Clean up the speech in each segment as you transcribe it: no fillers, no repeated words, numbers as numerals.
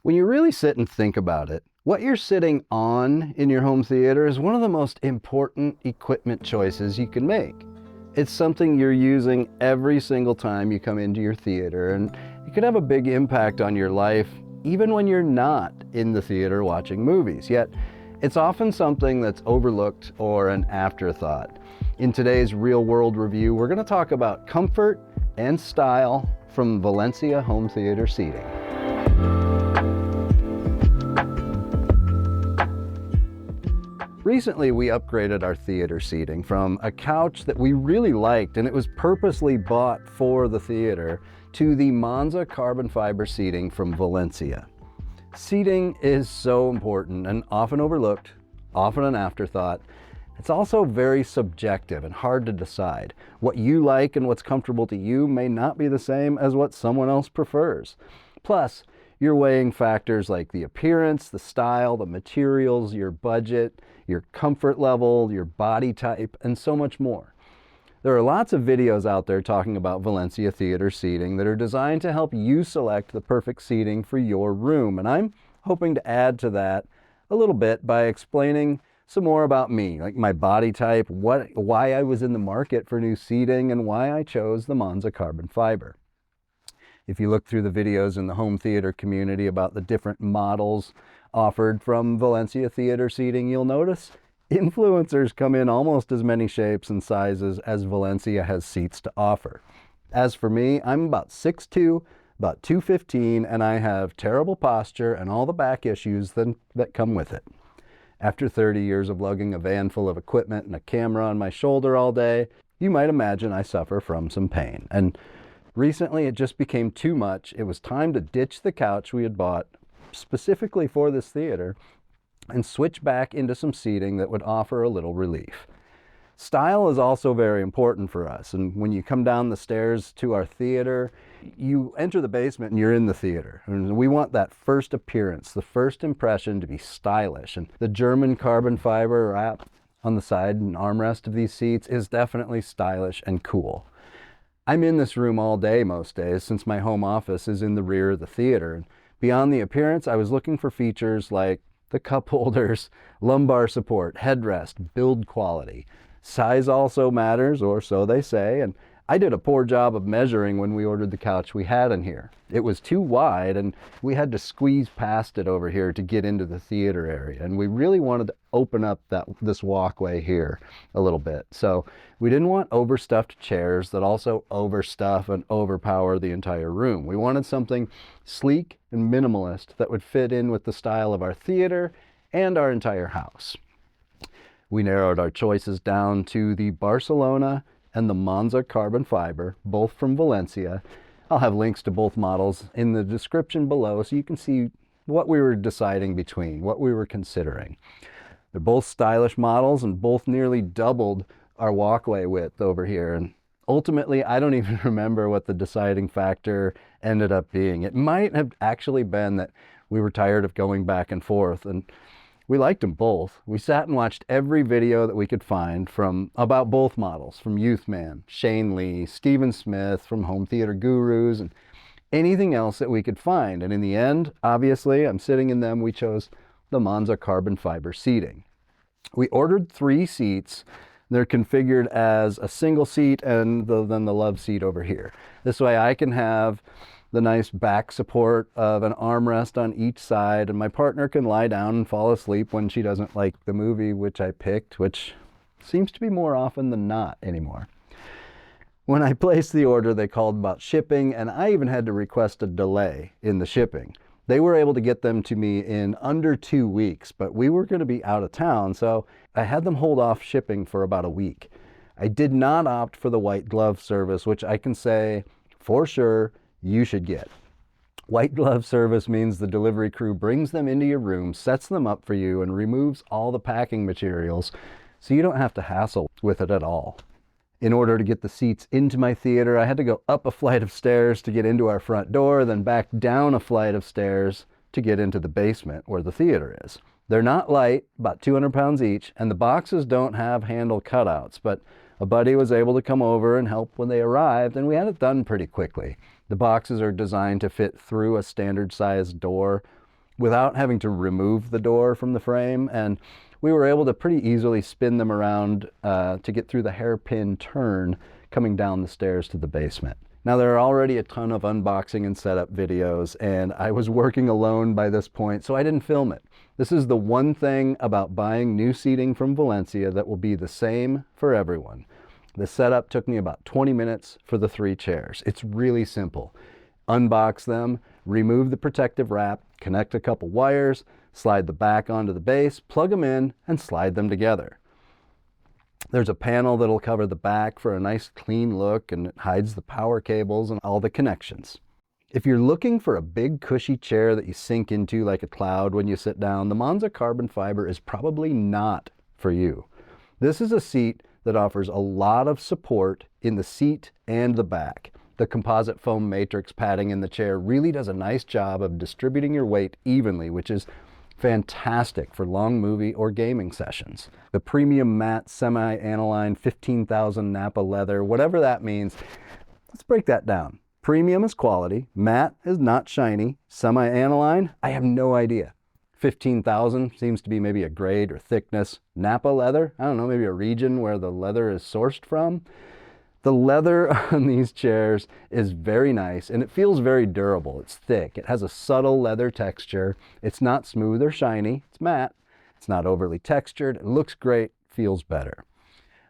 When you really sit and think about it, what you're sitting on in your home theater is one of the most important equipment choices you can make. It's something you're using every single time you come into your theater, and it can have a big impact on your life even when you're not in the theater watching movies. Yet, it's often something that's overlooked or an afterthought. In today's Real World Review, we're going to talk about comfort and style from Valencia home theater seating. Recently, we upgraded our theater seating from a couch that we really liked, and it was purposely bought for the theater, to the Monza Carbon Fiber seating from Valencia. Seating is so important and often overlooked, often an afterthought. It's also very subjective and hard to decide. What you like and what's comfortable to you may not be the same as what someone else prefers. Plus, you're weighing factors like the appearance, the style, the materials, your budget, your comfort level, your body type, and so much more. There are lots of videos out there talking about Valencia theater seating that are designed to help you select the perfect seating for your room, and I'm hoping to add to that a little bit by explaining some more about me, like my body type, why I was in the market for new seating, and why I chose the Monza Carbon Fiber. If you look through the videos in the home theater community about the different models offered from Valencia theater seating, you'll notice influencers come in almost as many shapes and sizes as Valencia has seats to offer. As for me, I'm about 6'2", about 215, and I have terrible posture and all the back issues that come with it. After 30 years of lugging a van full of equipment and a camera on my shoulder all day, you might imagine I suffer from some pain. And recently, it just became too much. It was time to ditch the couch we had bought specifically for this theater and switch back into some seating that would offer a little relief. Style is also very important for us, and when you come down the stairs to our theater, you enter the basement and you're in the theater. And we want that first appearance, the first impression to be stylish, and the German carbon fiber wrap on the side and armrest of these seats is definitely stylish and cool. I'm in this room all day most days since my home office is in the rear of the theater. And beyond the appearance, I was looking for features like the cup holders, lumbar support, headrest, build quality. Size also matters, or so they say, and I did a poor job of measuring when we ordered the couch we had in here. It was too wide, and we had to squeeze past it over here to get into the theater area, and we really wanted to open up this walkway here a little bit. So we didn't want overstuffed chairs that also overstuff and overpower the entire room. We wanted something sleek and minimalist that would fit in with the style of our theater and our entire house. We narrowed our choices down to the Barcelona and the Monza Carbon Fiber, both from Valencia. I'll have links to both models in the description below so you can see what we were deciding between, what we were considering. They're both stylish models and both nearly doubled our walkway width over here. And ultimately, I don't even remember what the deciding factor ended up being. It might have actually been that we were tired of going back and forth, and we liked them both. We sat and watched every video that we could find about both models, from Youthman, Shane Lee, Stephen Smith, from Home Theater Gurus, and anything else that we could find. And in the end, obviously, I'm sitting in them, we chose the Monza Carbon Fiber seating. We ordered 3 seats. They're configured as a single seat and then the love seat over here. This way I can have the nice back support of an armrest on each side, and my partner can lie down and fall asleep when she doesn't like the movie which I picked, which seems to be more often than not anymore. When I placed the order, they called about shipping, and I even had to request a delay in the shipping. They were able to get them to me in under 2 weeks, but we were going to be out of town, so I had them hold off shipping for about a week. I did not opt for the white glove service, which I can say for sure you should get. White glove service means the delivery crew brings them into your room, sets them up for you, and removes all the packing materials so you don't have to hassle with it at all. In order to get the seats into my theater, I had to go up a flight of stairs to get into our front door, then back down a flight of stairs to get into the basement where the theater is. They're not light, about 200 pounds each, and the boxes don't have handle cutouts, but a buddy was able to come over and help when they arrived, and we had it done pretty quickly. The boxes are designed to fit through a standard sized door. without having to remove the door from the frame, and we were able to pretty easily spin them around to get through the hairpin turn coming down the stairs to the basement. Now, there are already a ton of unboxing and setup videos, and I was working alone by this point, so I didn't film it. This is the one thing about buying new seating from Valencia that will be the same for everyone. The setup took me about 20 minutes for the 3 chairs. It's really simple. Unbox them, remove the protective wrap, connect a couple wires, slide the back onto the base, plug them in, and slide them together. There's a panel that'll cover the back for a nice clean look, and it hides the power cables and all the connections. If you're looking for a big cushy chair that you sink into like a cloud when you sit down, the Monza Carbon Fiber is probably not for you. This is a seat that offers a lot of support in the seat and the back. The composite foam matrix padding in the chair really does a nice job of distributing your weight evenly, which is fantastic for long movie or gaming sessions. The premium matte semi-aniline 15,000 Napa leather, whatever that means, let's break that down. Premium is quality, matte is not shiny, semi-aniline, I have no idea. 15,000 seems to be maybe a grade or thickness. Napa leather, I don't know, maybe a region where the leather is sourced from. The leather on these chairs is very nice, and it feels very durable. It's thick. It has a subtle leather texture. It's not smooth or shiny. It's matte. It's not overly textured. It looks great, feels better.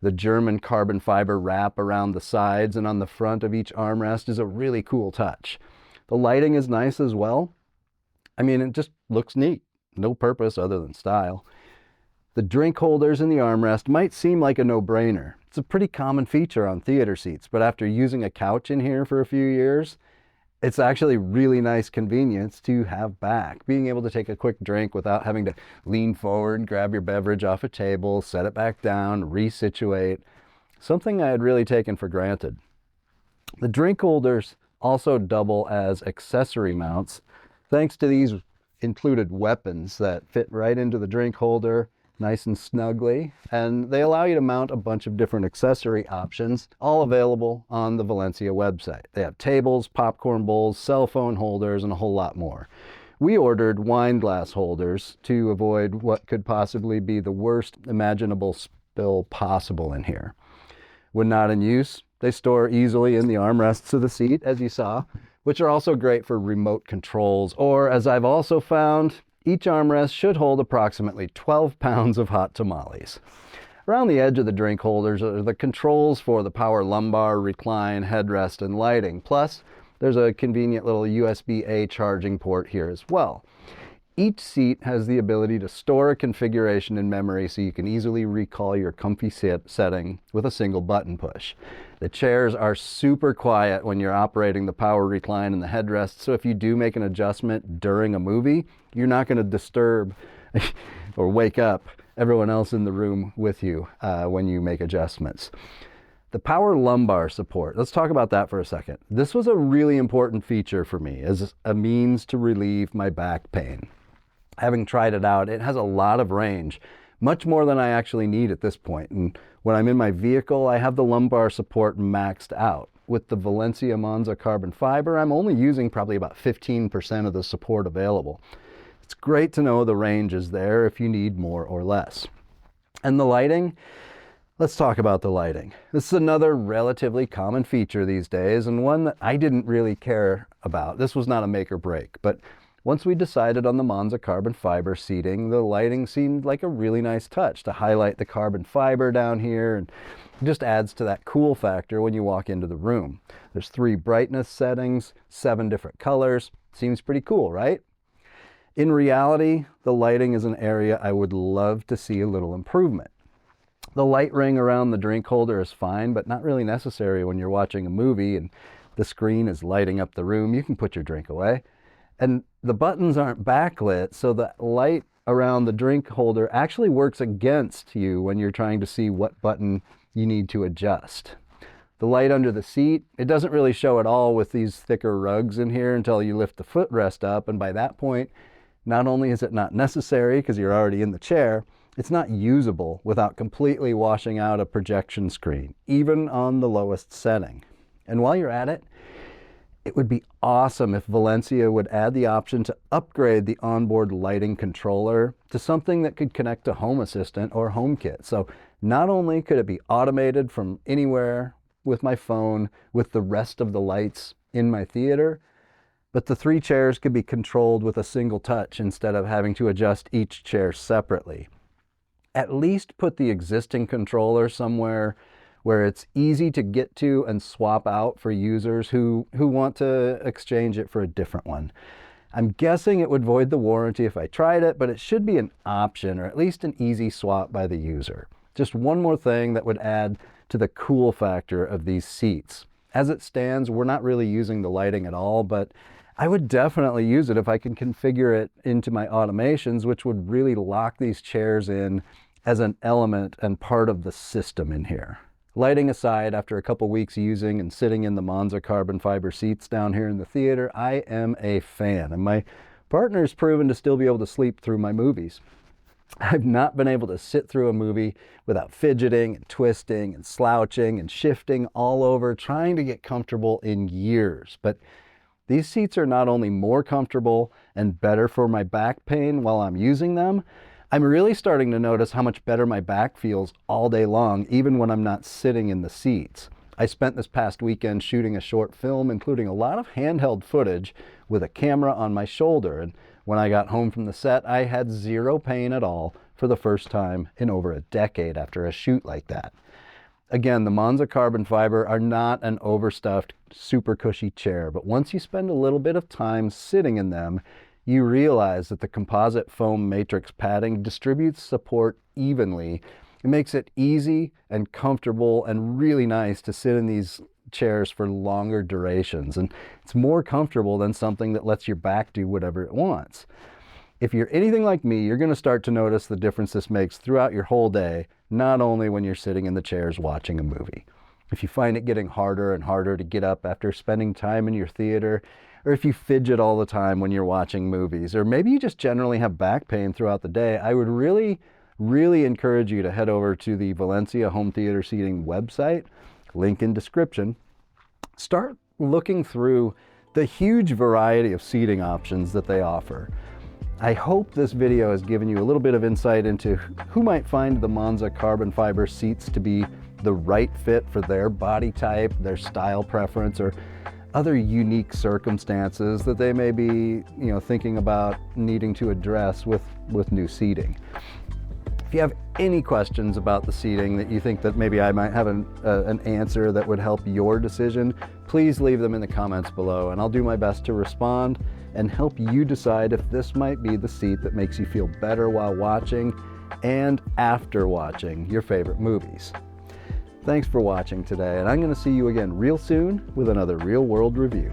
The German carbon fiber wrap around the sides and on the front of each armrest is a really cool touch. The lighting is nice as well. I mean, it just looks neat. No purpose other than style. The drink holders in the armrest might seem like a no-brainer. It's a pretty common feature on theater seats, but after using a couch in here for a few years, it's actually really nice convenience to have back. Being able to take a quick drink without having to lean forward, grab your beverage off a table, set it back down, resituate. Something I had really taken for granted. The drink holders also double as accessory mounts, thanks to these included weapons that fit right into the drink holder, nice and snugly, and they allow you to mount a bunch of different accessory options, all available on the Valencia website. They have tables, popcorn bowls, cell phone holders, and a whole lot more. We ordered wine glass holders to avoid what could possibly be the worst imaginable spill possible in here. When not in use, they store easily in the armrests of the seat, as you saw, which are also great for remote controls, or as I've also found, each armrest should hold approximately 12 pounds of hot tamales. Around the edge of the drink holders are the controls for the power lumbar, recline, headrest, and lighting. Plus, there's a convenient little USB-A charging port here as well. Each seat has the ability to store a configuration in memory so you can easily recall your comfy setting with a single button push. The chairs are super quiet when you're operating the power recline and the headrest, so if you do make an adjustment during a movie, you're not going to disturb or wake up everyone else in the room with you when you make adjustments. The power lumbar support, let's talk about that for a second. This was a really important feature for me as a means to relieve my back pain. Having tried it out, it has a lot of range, much more than I actually need at this point. And when I'm in my vehicle, I have the lumbar support maxed out. With the Valencia Monza Carbon Fiber, I'm only using probably about 15% of the support available. It's great to know the range is there if you need more or less. And the lighting, let's talk about the lighting. This is another relatively common feature these days, and one that I didn't really care about. This was not a make or break, but once we decided on the Monza Carbon Fiber seating, the lighting seemed like a really nice touch to highlight the carbon fiber down here, and it just adds to that cool factor when you walk into the room. There's 3 brightness settings, 7 different colors. Seems pretty cool, right? In reality, the lighting is an area I would love to see a little improvement. The light ring around the drink holder is fine, but not really necessary when you're watching a movie and the screen is lighting up the room. You can put your drink away. And the buttons aren't backlit, so the light around the drink holder actually works against you when you're trying to see what button you need to adjust. The light under the seat, it doesn't really show at all with these thicker rugs in here until you lift the footrest up, and by that point, not only is it not necessary because you're already in the chair, it's not usable without completely washing out a projection screen, even on the lowest setting. And while you're at it, It would be awesome if Valencia would add the option to upgrade the onboard lighting controller to something that could connect to Home Assistant or HomeKit. So not only could it be automated from anywhere with my phone with the rest of the lights in my theater, but the 3 chairs could be controlled with a single touch instead of having to adjust each chair separately. At least put the existing controller somewhere where it's easy to get to and swap out for users who want to exchange it for a different one. I'm guessing it would void the warranty if I tried it, but it should be an option or at least an easy swap by the user. Just one more thing that would add to the cool factor of these seats. As it stands, we're not really using the lighting at all, but I would definitely use it if I can configure it into my automations, which would really lock these chairs in as an element and part of the system in here. Lighting aside, after a couple weeks using and sitting in the Monza carbon fiber seats down here in the theater, I am a fan, and my partner's proven to still be able to sleep through my movies. I've not been able to sit through a movie without fidgeting and twisting and slouching and shifting all over, trying to get comfortable in years. But these seats are not only more comfortable and better for my back pain while I'm using them, I'm really starting to notice how much better my back feels all day long, even when I'm not sitting in the seats. I spent this past weekend shooting a short film, including a lot of handheld footage with a camera on my shoulder. And when I got home from the set, I had zero pain at all for the first time in over a decade after a shoot like that. Again, the Monza Carbon Fiber are not an overstuffed, super cushy chair, but once you spend a little bit of time sitting in them, you realize that the composite foam matrix padding distributes support evenly. It makes it easy and comfortable and really nice to sit in these chairs for longer durations. And it's more comfortable than something that lets your back do whatever it wants. If you're anything like me, you're going to start to notice the difference this makes throughout your whole day, not only when you're sitting in the chairs watching a movie. If you find it getting harder and harder to get up after spending time in your theater, or if you fidget all the time when you're watching movies, or maybe you just generally have back pain throughout the day, I would really encourage you to head over to the Valencia Home Theater Seating website, link in description. Start looking through the huge variety of seating options that they offer. I hope this video has given you a little bit of insight into who might find the Monza carbon fiber seats to be the right fit for their body type, their style preference, or other unique circumstances that they may be, thinking about needing to address with new seating. If you have any questions about the seating that you think that maybe I might have an answer that would help your decision, please leave them in the comments below, and I'll do my best to respond and help you decide if this might be the seat that makes you feel better while watching and after watching your favorite movies. Thanks for watching today, and I'm going to see you again real soon with another Real World Review.